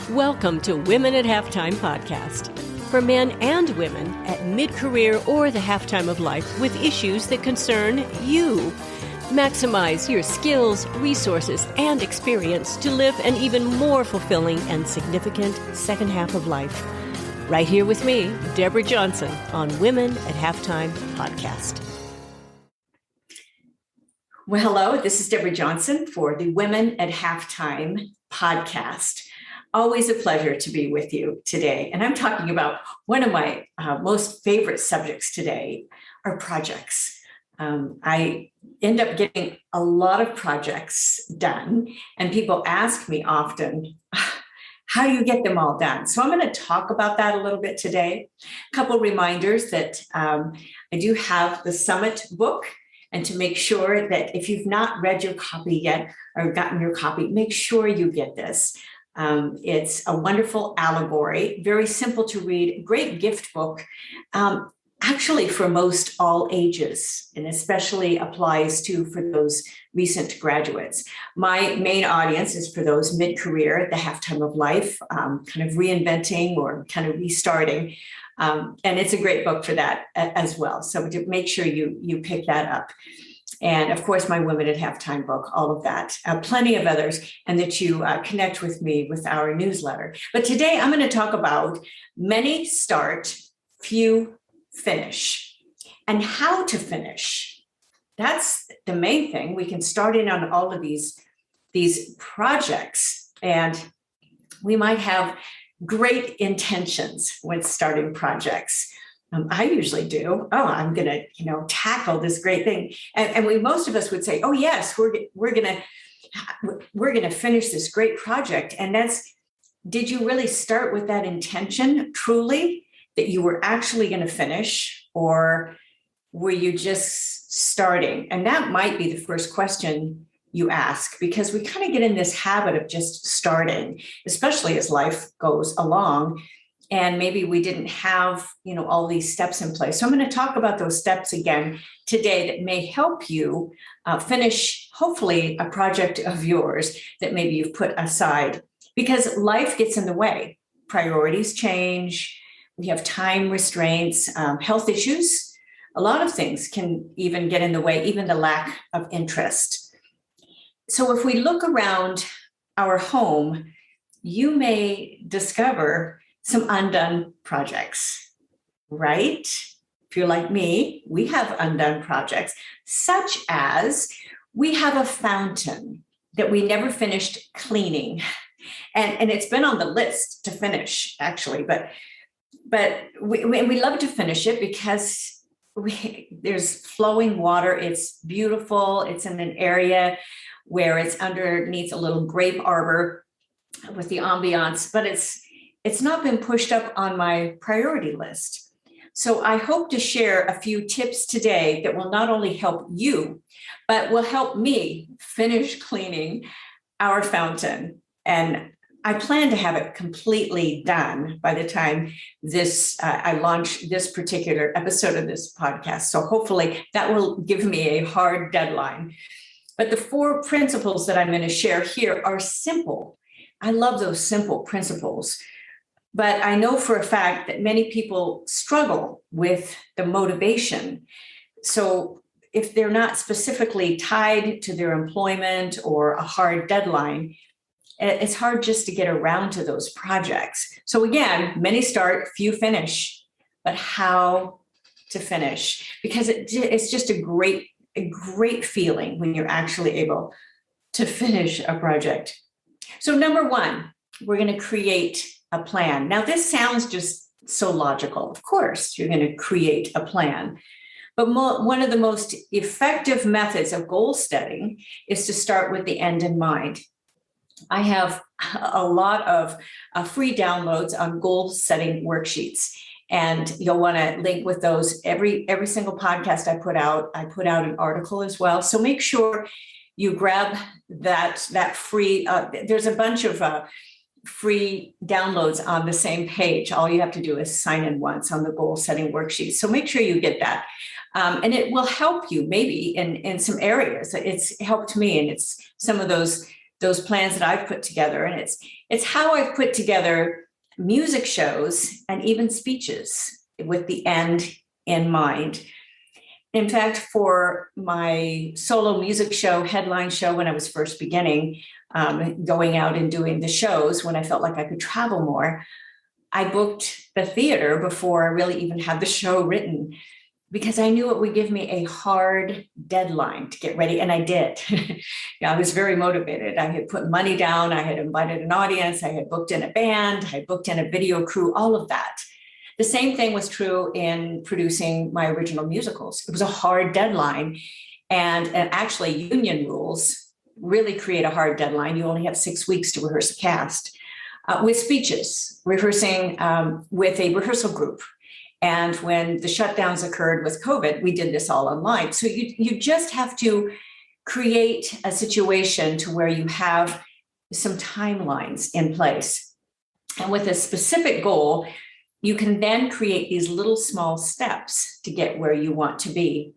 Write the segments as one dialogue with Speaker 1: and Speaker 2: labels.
Speaker 1: Welcome to Women at Halftime podcast for men and women at mid-career or the halftime of life with issues that concern you. Maximize your skills, resources, and experience to live an even more fulfilling and significant second half of life. Right here with me, Deborah Johnson, on Women at Halftime podcast.
Speaker 2: Well, hello, this is Deborah Johnson for the Women at Halftime podcast. Always a pleasure to be with you today. And I'm talking about one of my most favorite subjects today are projects. I end up getting a lot of projects done, and people ask me often, how do you get them all done? So I'm going to talk about that a little bit today. A couple reminders that I do have the Summit book, and to make sure that if you've not read your copy yet or gotten your copy, make sure you get this. It's a wonderful allegory, very simple to read, great gift book, actually for most all ages, and especially applies for those recent graduates. My main audience is for those mid-career at the halftime of life, kind of reinventing or kind of restarting. And it's a great book for that as well. So make sure you pick that up. And of course, my Women at Halftime book, all of that, plenty of others, and that you connect with me with our newsletter. But today I'm going to talk about many start, few finish, and how to finish. That's the main thing. We can start in on all of these projects, and we might have great intentions when starting projects. I usually do. Oh, I'm going to, tackle this great thing, and most of us would say, "Oh, yes, we're going to finish this great project." And did you really start with that intention truly that you were actually going to finish, or were you just starting? And that might be the first question you ask, because we kind of get in this habit of just starting, especially as life goes along. And maybe we didn't have, all these steps in place. So I'm going to talk about those steps again today that may help you finish, hopefully, a project of yours that maybe you've put aside, because life gets in the way. Priorities change. We have time restraints, health issues. A lot of things can even get in the way, even the lack of interest. So if we look around our home, you may discover some undone projects, right? If you're like me, we have undone projects, such as we have a fountain that we never finished cleaning. And it's been on the list to finish, actually, but we love to finish it because there's flowing water. It's beautiful. It's in an area where it's underneath a little grape arbor with the ambiance, but it's not been pushed up on my priority list. So I hope to share a few tips today that will not only help you, but will help me finish cleaning our fountain. And I plan to have it completely done by the time I launch this particular episode of this podcast. So hopefully that will give me a hard deadline. But the 4 principles that I'm going to share here are simple. I love those simple principles. But I know for a fact that many people struggle with the motivation. So if they're not specifically tied to their employment or a hard deadline, it's hard just to get around to those projects. So again, many start, few finish, but how to finish? Because it's just a great feeling when you're actually able to finish a project. So number 1, we're going to create a plan. Now, this sounds just so logical. Of course, you're going to create a plan. But one of the most effective methods of goal setting is to start with the end in mind. I have a lot of free downloads on goal setting worksheets, and you'll want to link with those. Every single podcast I put out an article as well. So make sure you grab that free. There's a bunch of free downloads on the same page. All you have to do is sign in once on the goal setting worksheet. So make sure you get that. And it will help you maybe in some areas. It's helped me, and it's some of those plans that I've put together. And It's how I've put together music shows and even speeches with the end in mind. In fact, for my solo music show, headline show, when I was first beginning, going out and doing the shows, when I felt like I could travel more, I booked the theater before I really even had the show written, because I knew it would give me a hard deadline to get ready. And I did. I was very motivated. I had put money down. I had invited an audience. I had booked in a band. I had booked in a video crew, all of that. The same thing was true in producing my original musicals. It was a hard deadline. And actually, union rules really create a hard deadline. You only have 6 weeks to rehearse a cast. With speeches, rehearsing with a rehearsal group. And when the shutdowns occurred with COVID, we did this all online. So you just have to create a situation to where you have some timelines in place. And with a specific goal, you can then create these little small steps to get where you want to be.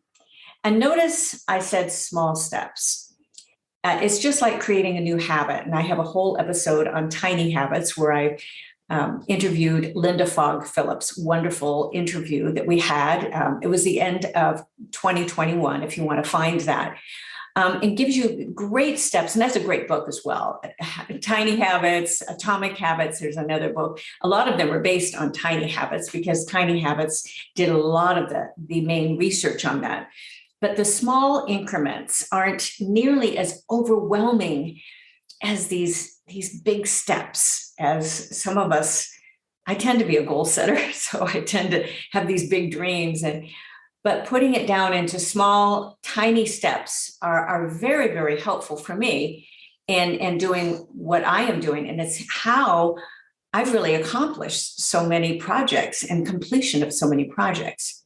Speaker 2: And notice I said small steps. It's just like creating a new habit. And I have a whole episode on tiny habits where I interviewed Linda Fogg Phillips, wonderful interview that we had. It was the end of 2021, if you want to find that. It gives you great steps, and that's a great book as well. Tiny Habits, Atomic Habits, there's another book. A lot of them are based on Tiny Habits because Tiny Habits did a lot of the main research on that. But the small increments aren't nearly as overwhelming as these big steps. As some of us, I tend to be a goal setter, so I tend to have these big dreams, but putting it down into small, tiny steps are very, very helpful for me in doing what I am doing. And it's how I've really accomplished so many projects and completion of so many projects.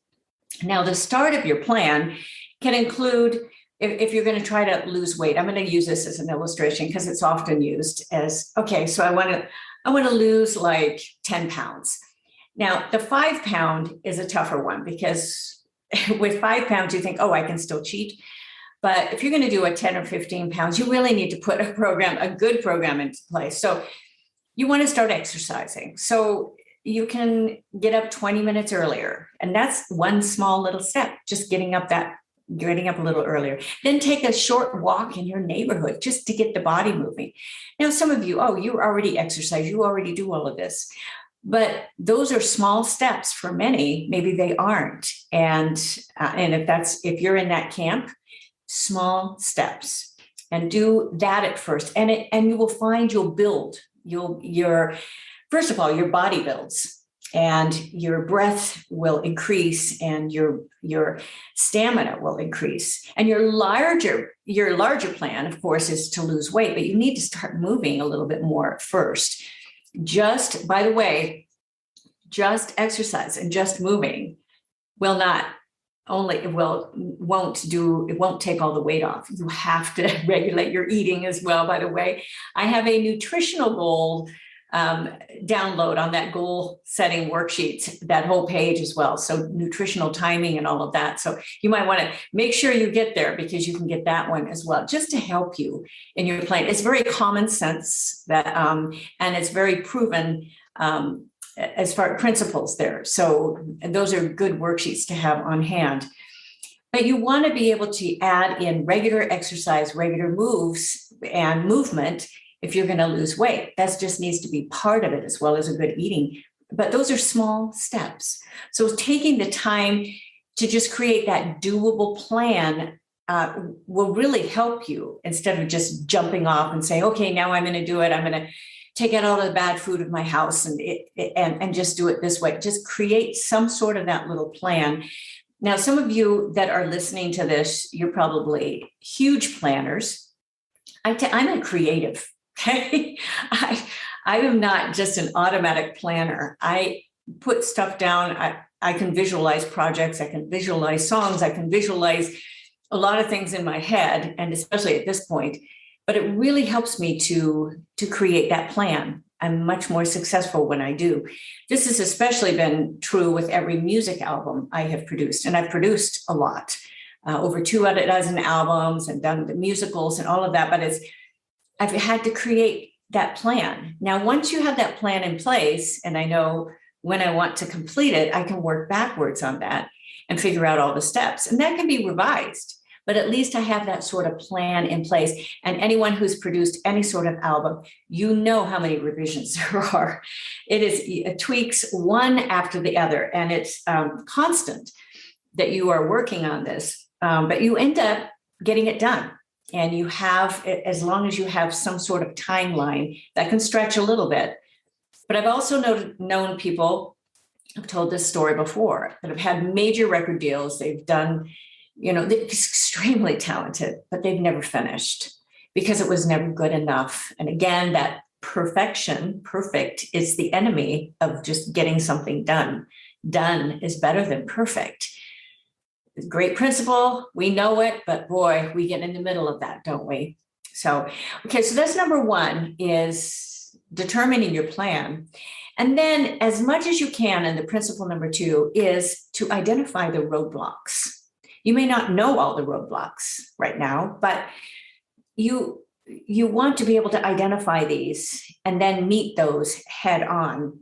Speaker 2: Now, the start of your plan can include, if you're going to try to lose weight, I'm going to use this as an illustration because it's often used as, okay, so I want to lose like 10 pounds. Now, the 5 pound is a tougher one because with 5 pounds, you think, oh, I can still cheat. But if you're going to do a 10 or 15 pounds, you really need to put a good program into place. So you want to start exercising. So you can get up 20 minutes earlier. And that's one small little step, just getting up a little earlier. Then take a short walk in your neighborhood just to get the body moving. Now, some of you, you already exercise, you already do all of this. But those are small steps for many. Maybe they aren't. And if you're in that camp, small steps, and do that at first. And you will find you'll build. First of all, your body builds, and your breath will increase, and your stamina will increase. And your larger plan, of course, is to lose weight, but you need to start moving a little bit more first. By the way, just exercise and just moving won't take all the weight off. You have to regulate your eating as well. By the way, I have a nutritional goal download on that goal setting worksheet, that whole page as well. So nutritional timing and all of that. So you might want to make sure you get there because you can get that one as well, just to help you in your plan. It's very common sense that, and it's very proven as far as principles there. So those are good worksheets to have on hand. But you want to be able to add in regular exercise, regular moves and movement if you're going to lose weight. That just needs to be part of it, as well as a good eating. But those are small steps. So taking the time to just create that doable plan will really help you, instead of just jumping off and saying, okay, now I'm going to do it. I'm going to take out all the bad food of my house and just do it this way. Just create some sort of that little plan. Now, some of you that are listening to this, you're probably huge planners. I'm a creative. Okay. I am not just an automatic planner. I put stuff down. I can visualize projects. I can visualize songs. I can visualize a lot of things in my head, and especially at this point, but it really helps me to create that plan. I'm much more successful when I do. This has especially been true with every music album I have produced, and I've produced a lot, over 2 dozen albums, and done the musicals and all of that. But I've had to create that plan. Now, once you have that plan in place, and I know when I want to complete it, I can work backwards on that and figure out all the steps. And that can be revised, but at least I have that sort of plan in place. And anyone who's produced any sort of album, you know how many revisions there are. It tweaks one after the other, and it's constant that you are working on this, but you end up getting it done. And you have, as long as you have some sort of timeline that can stretch a little bit. But I've also known people, I've told this story before, that have had major record deals. They've done, they're extremely talented, but they've never finished because it was never good enough. And again, that perfect is the enemy of just getting something done. Done is better than perfect. Great principle, we know it, but boy, we get in the middle of that, don't we? So that's number one, is determining your plan. And then as much as you can, and the principle number two is to identify the roadblocks. You may not know all the roadblocks right now, but you want to be able to identify these and then meet those head on.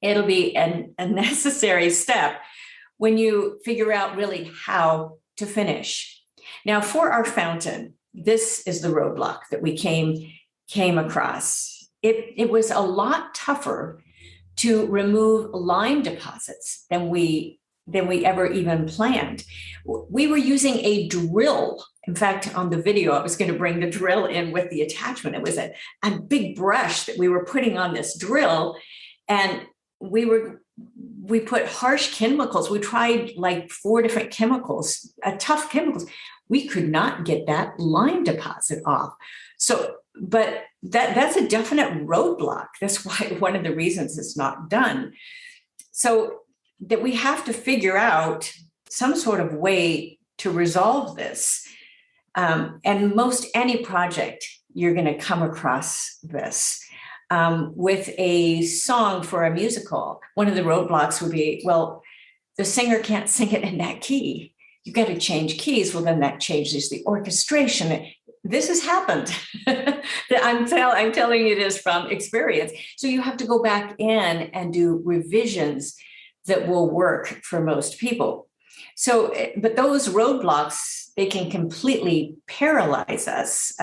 Speaker 2: It'll be a necessary step when you figure out really how to finish. Now, for our fountain, this is the roadblock that we came across. It was a lot tougher to remove lime deposits than we ever even planned. We were using a drill. In fact, on the video, I was going to bring the drill in with the attachment. It was a big brush that we were putting on this drill, and we put harsh chemicals. We tried like 4 different chemicals, tough chemicals. We could not get that lime deposit off. So, but that's a definite roadblock. That's why one of the reasons it's not done. So that we have to figure out some sort of way to resolve this. And most any project, you're going to come across this. With a song for a musical, one of the roadblocks would be, well, the singer can't sing it in that key. You've got to change keys. Well, then that changes the orchestration. This has happened. I'm telling you this from experience. So you have to go back in and do revisions that will work for most people. So, but those roadblocks, they can completely paralyze us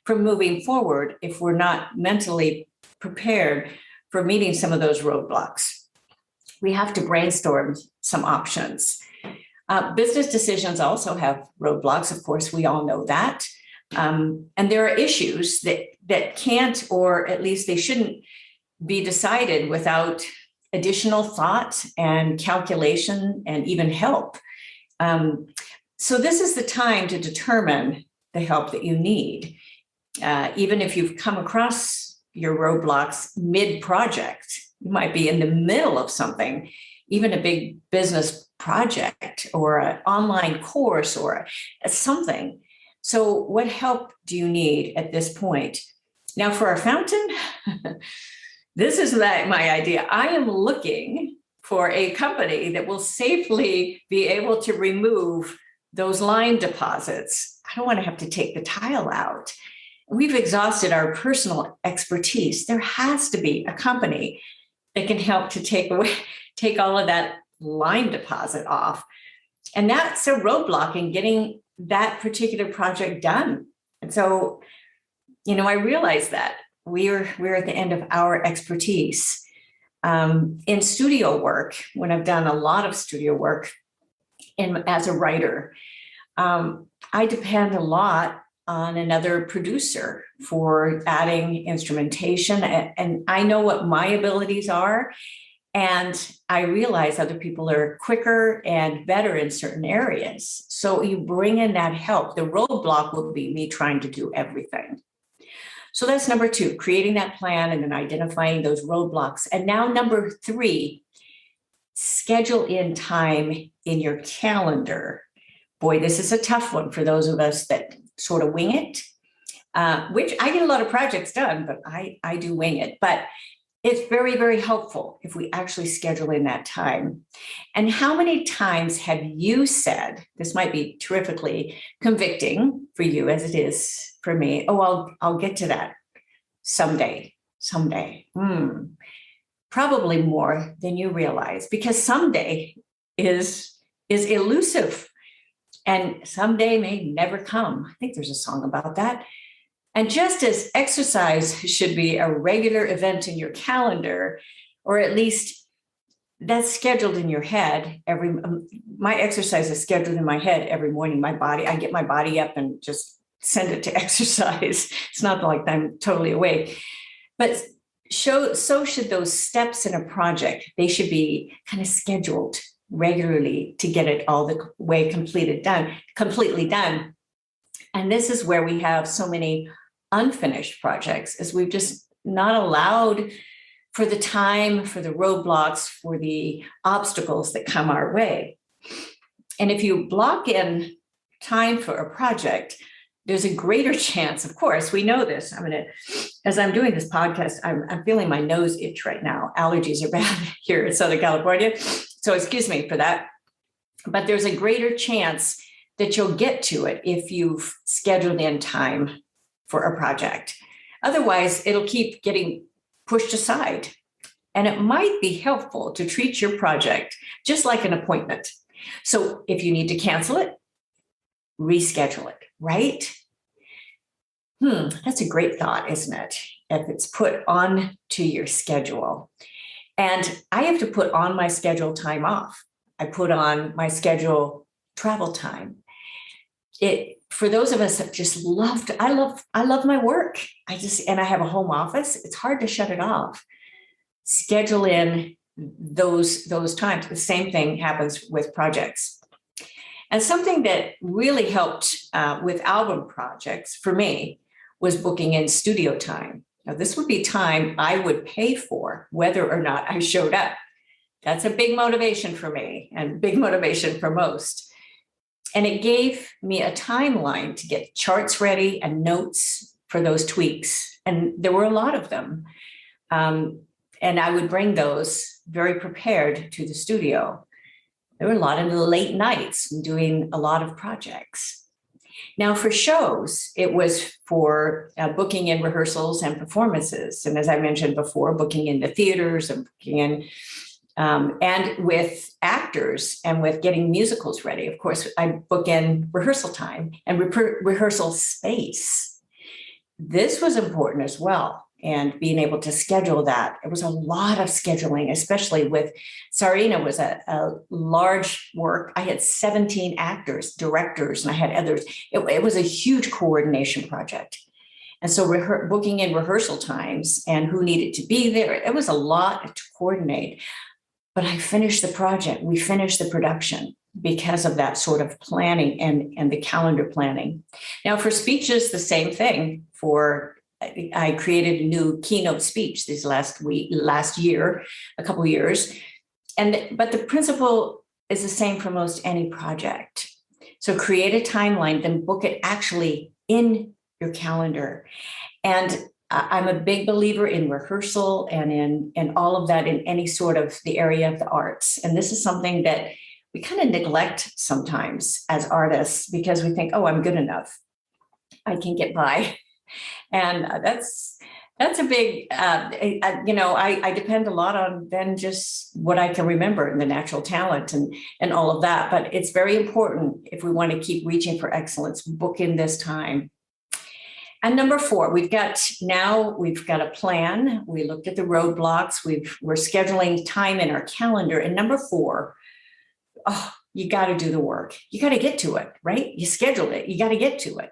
Speaker 2: from moving forward if we're not mentally prepared for meeting some of those roadblocks. We have to brainstorm some options. Business decisions also have roadblocks. Of course, we all know that. And there are issues that can't, or at least they shouldn't be decided without additional thought and calculation and even help. So this is the time to determine the help that you need. Even if you've come across your roadblocks mid-project, you might be in the middle of something, even a big business project or an online course or something. So what help do you need at this point? Now for our fountain, this is my idea. I am looking for a company that will safely be able to remove those lime deposits. I don't want to have to take the tile out. We've exhausted our personal expertise. There has to be a company that can help to take all of that lime deposit off. And that's a roadblock in getting that particular project done. And so, I realize that we're at the end of our expertise. In studio work, when I've done a lot of studio work as a writer, I depend a lot on another producer for adding instrumentation. And I know what my abilities are. And I realize other people are quicker and better in certain areas. So you bring in that help. The roadblock will be me trying to do everything. So that's number 2, creating that plan and then identifying those roadblocks. And now number 3, schedule in time in your calendar. Boy, this is a tough one for those of us that sort of wing it, which I get a lot of projects done, but I do wing it. But it's very, very helpful if we actually schedule in that time. And how many times have you said, this might be terrifically convicting for you as it is for me, oh, I'll get to that someday. Probably more than you realize, because someday is elusive and someday may never come. I think there's a song about that. And just as exercise should be a regular event in your calendar, or at least that's scheduled in your head my exercise is scheduled in my head every morning. I get my body up and just send it to exercise. It's not like I'm totally awake, but so should those steps in a project. They should be kind of scheduled regularly to get it all the way completely done. And this is where we have so many unfinished projects, is we've just not allowed for the time, for the roadblocks, for the obstacles that come our way. And if you block in time for a project, there's a greater chance, of course, we know this. As I'm doing this podcast, I'm feeling my nose itch right now. Allergies are bad here in Southern California. So excuse me for that. But there's a greater chance that you'll get to it if you've scheduled in time for a project. Otherwise, it'll keep getting pushed aside. And it might be helpful to treat your project just like an appointment. So if you need to cancel it, reschedule it, right? That's a great thought, isn't it? If it's put on to your schedule. And I have to put on my schedule time off. I put on my schedule travel time. For those of us that just I love my work. And I have a home office. It's hard to shut it off. Schedule in those times. The same thing happens with projects. And something that really helped with album projects for me was booking in studio time. Now, this would be time I would pay for whether or not I showed up. That's a big motivation for me and big motivation for most. And it gave me a timeline to get charts ready and notes for those tweaks. And there were a lot of them. And I would bring those very prepared to the studio. There were a lot of late nights doing a lot of projects. Now, for shows, it was for booking in rehearsals and performances. And as I mentioned before, booking in the theaters and booking in, and with actors and with getting musicals ready. Of course, I book in rehearsal time and rehearsal space. This was important as well. And being able to schedule that. It was a lot of scheduling, especially with Tsarina was a large work. I had 17 actors, directors, and I had others. It was a huge coordination project. And so booking in rehearsal times and who needed to be there, it was a lot to coordinate. But I finished the project. We finished the production because of that sort of planning and the calendar planning. Now, for speeches, the same thing. I created a new keynote speech this last year, a couple of years. But the principle is the same for most any project. So create a timeline, then book it actually in your calendar. And I'm a big believer in rehearsal and in all of that in any sort of the area of the arts. And this is something that we kind of neglect sometimes as artists because we think, oh, I'm good enough. I can get by. And that's a big, I depend a lot on then just what I can remember and the natural talent and all of that. But it's very important if we want to keep reaching for excellence, book in this time. And number 4, we've got a plan. We looked at the roadblocks. We're scheduling time in our calendar. And number 4, you got to do the work. You got to get to it, right? You scheduled it. You got to get to it.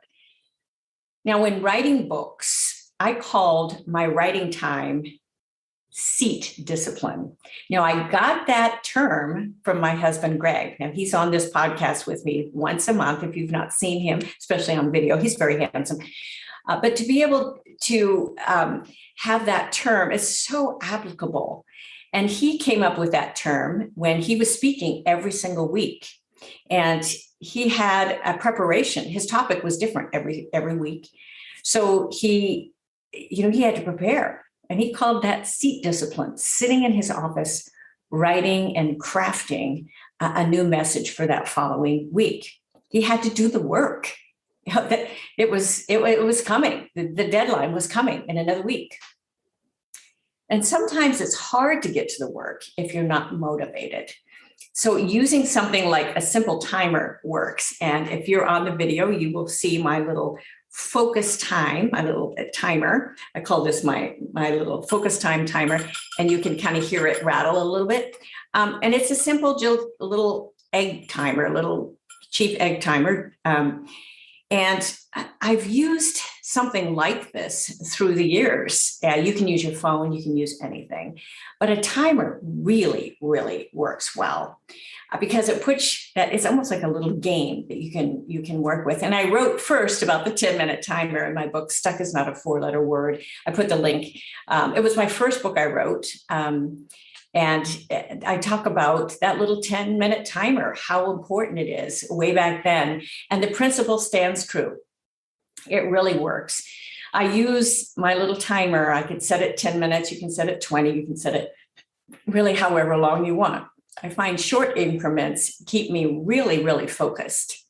Speaker 2: Now, when writing books, I called my writing time seat discipline. Now, I got that term from my husband, Greg. Now, he's on this podcast with me once a month. If you've not seen him, especially on video, he's very handsome. But to be able to have that term is so applicable. And he came up with that term when he was speaking every single week. And he had a preparation. His topic was different every week. So he had to prepare. And he called that seat discipline, sitting in his office, writing and crafting a new message for that following week. He had to do the work. that it was coming. The deadline was coming in another week. And sometimes it's hard to get to the work if you're not motivated. So using something like a simple timer works. And if you're on the video, you will see my little focus time, my little timer. I call this my little focus time timer, and you can kind of hear it rattle a little bit. And it's a simple little egg timer, a little cheap egg timer. And I've used something like this through the years. You can use your phone, you can use anything, but a timer really, really works well because it puts that it's almost like a little game that you can work with. And I wrote first about the 10-minute timer in my book, Stuck is Not a 4-Letter Word. I put the link. It was my first book I wrote. And I talk about that little 10-minute timer, how important it is way back then. And the principle stands true. It really works. I use my little timer. I can set it 10 minutes. You can set it 20. You can set it really however long you want. I find short increments keep me really, really focused,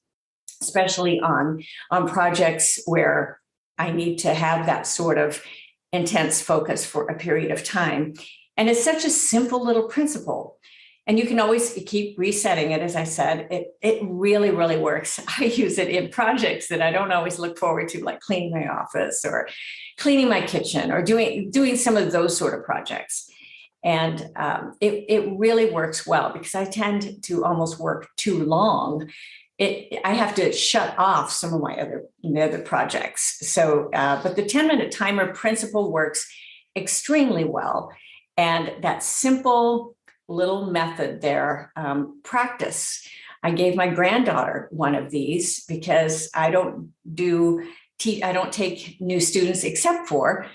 Speaker 2: especially on projects where I need to have that sort of intense focus for a period of time. And it's such a simple little principle. And you can always keep resetting it. As I said, it really, really works. I use it in projects that I don't always look forward to, like cleaning my office or cleaning my kitchen or doing some of those sort of projects. And it really works well because I tend to almost work too long. I have to shut off some of my other projects. So, but the 10-minute timer principle works extremely well. And that simple little method there, practice. I gave my granddaughter one of these because I don't take new students except for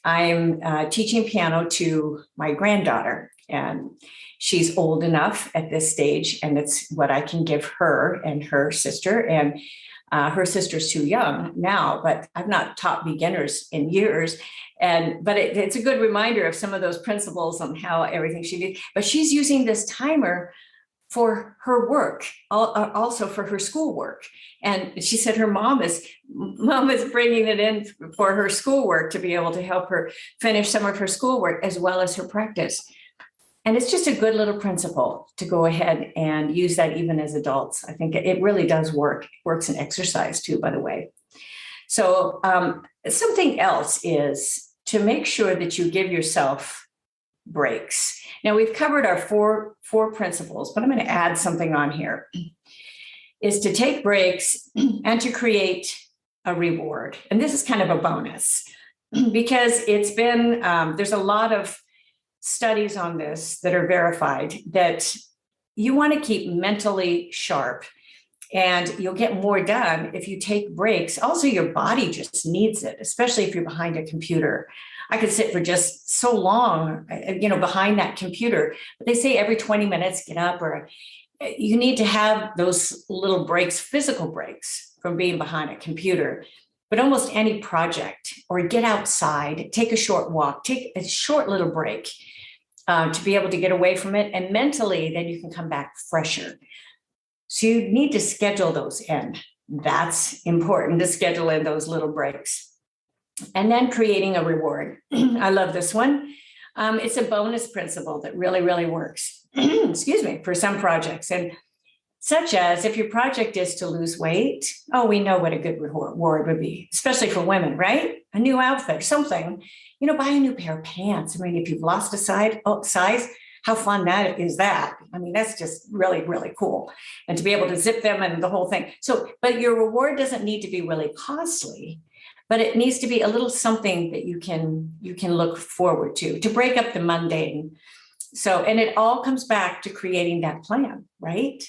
Speaker 2: I'm teaching piano to my granddaughter, and she's old enough at this stage, and it's what I can give her and her sister. And her sister's too young now, but I've not taught beginners in years. But it's a good reminder of some of those principles on how everything she did. But she's using this timer for her work, also for her schoolwork. And she said her mom is bringing it in for her schoolwork to be able to help her finish some of her schoolwork as well as her practice. And it's just a good little principle to go ahead and use that even as adults. I think it really does work. It works in exercise too, by the way. So something else is to make sure that you give yourself breaks. Now we've covered our four principles, but I'm going to add something on here, is to take breaks and to create a reward. And this is kind of a bonus because it's been, there's a lot of studies on this that are verified that you want to keep mentally sharp and you'll get more done if you take breaks. Also, your body just needs it, especially if you're behind a computer. I could sit for just so long, behind that computer, but they say every 20 minutes, get up, or you need to have those little breaks, physical breaks from being behind a computer. But almost any project, or get outside, take a short walk, take a short little break to be able to get away from it. And mentally, then you can come back fresher. So you need to schedule those in. That's important, to schedule in those little breaks. And then creating a reward. I love this one. It's a bonus principle that really, really works, for some projects. And such as if your project is to lose weight, we know what a good reward would be, especially for women, right? A new outfit, something, buy a new pair of pants. I mean, if you've lost a size, how fun is that? I mean, that's just really, really cool. And to be able to zip them and the whole thing. So, but your reward doesn't need to be really costly, but it needs to be a little something that you can look forward to break up the mundane. So, and it all comes back to creating that plan, right?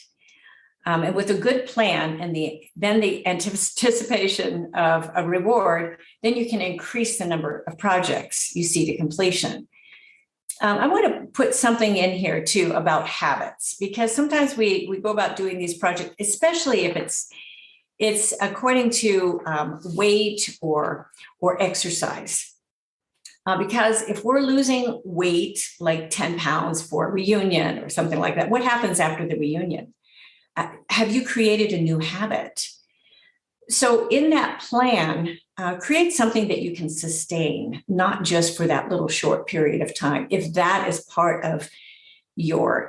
Speaker 2: And with a good plan and then the anticipation of a reward, then you can increase the number of projects you see to completion. I want to put something in here too about habits, because sometimes we go about doing these projects, especially if it's according to weight or exercise. Because if we're losing weight, like 10 pounds for a reunion or something like that, what happens after the reunion? Have you created a new habit? So in that plan, create something that you can sustain, not just for that little short period of time, if that is part of your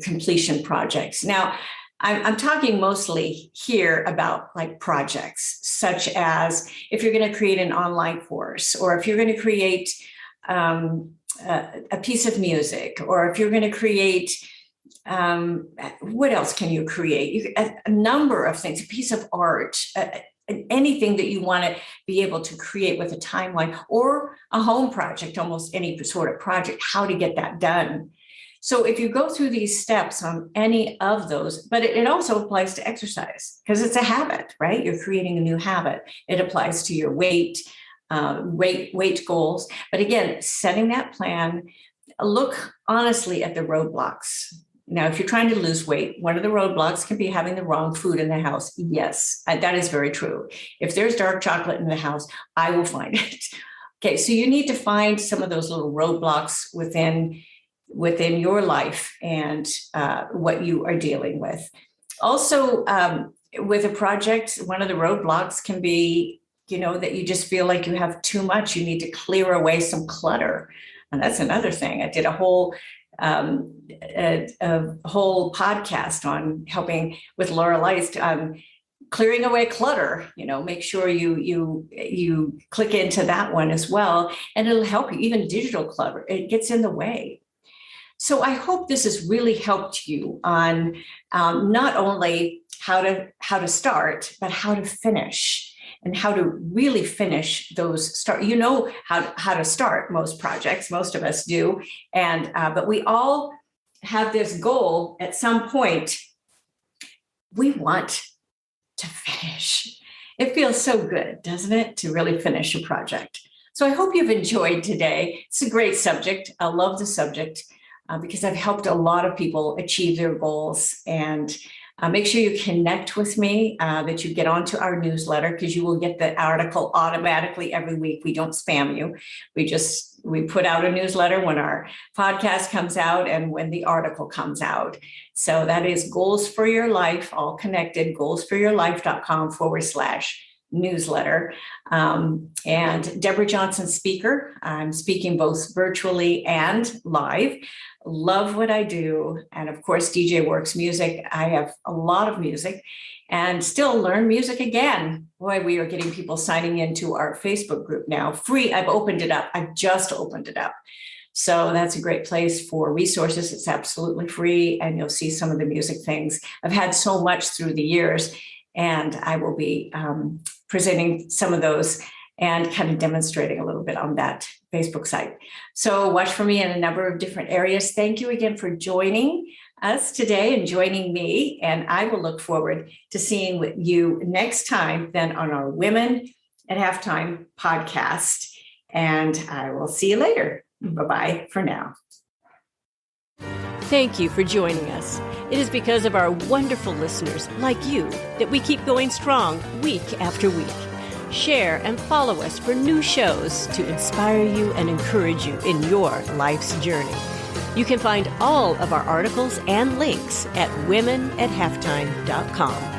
Speaker 2: completion projects. Now, I'm talking mostly here about like projects, such as if you're going to create an online course, or if you're going to create a piece of music, or if you're going to create, what else can you create? A number of things, a piece of art, anything that you want to be able to create with a timeline, or a home project, almost any sort of project, how to get that done. So if you go through these steps on any of those, but it also applies to exercise because it's a habit, right? You're creating a new habit. It applies to your weight goals. But again, setting that plan, look honestly at the roadblocks. Now, if you're trying to lose weight, one of the roadblocks can be having the wrong food in the house. Yes, that is very true. If there's dark chocolate in the house, I will find it. Okay, so you need to find some of those little roadblocks within your life and what you are dealing with. Also, with a project, one of the roadblocks can be, that you just feel like you have too much. You need to clear away some clutter. And that's another thing. I did a whole podcast on helping with Laura Leist, clearing away clutter. Make sure you click into that one as well, and it'll help you. Even digital clutter, it gets in the way. So I hope this has really helped you on not only how to start, but how to finish. And how to really finish those start. How to start most projects, most of us do. And but we all have this goal at some point. We want to finish. It feels so good, doesn't it, to really finish a project? So I hope you've enjoyed today. It's a great subject. I love the subject because I've helped a lot of people achieve their goals. And make sure you connect with me, that you get onto our newsletter, because you will get the article automatically every week. We don't spam you. We put out a newsletter when our podcast comes out and when the article comes out. So that is Goals for Your Life, all connected, goalsforyourlife.com/newsletter. And Deborah Johnson speaker. I'm speaking both virtually and live. Love what I do. And of course, DJ Works Music. I have a lot of music and still learn music again. Boy, we are getting people signing into our Facebook group now. Free. I've opened it up. I've just opened it up. So that's a great place for resources. It's absolutely free. And you'll see some of the music things. I've had so much through the years, and I will be presenting some of those and kind of demonstrating a little bit on that Facebook site. So watch for me in a number of different areas. Thank you again for joining us today and joining me. And I will look forward to seeing you next time then on our Women at Halftime podcast. And I will see you later. Bye-bye for now.
Speaker 1: Thank you for joining us. It is because of our wonderful listeners like you that we keep going strong week after week. Share and follow us for new shows to inspire you and encourage you in your life's journey. You can find all of our articles and links at womenathalftime.com.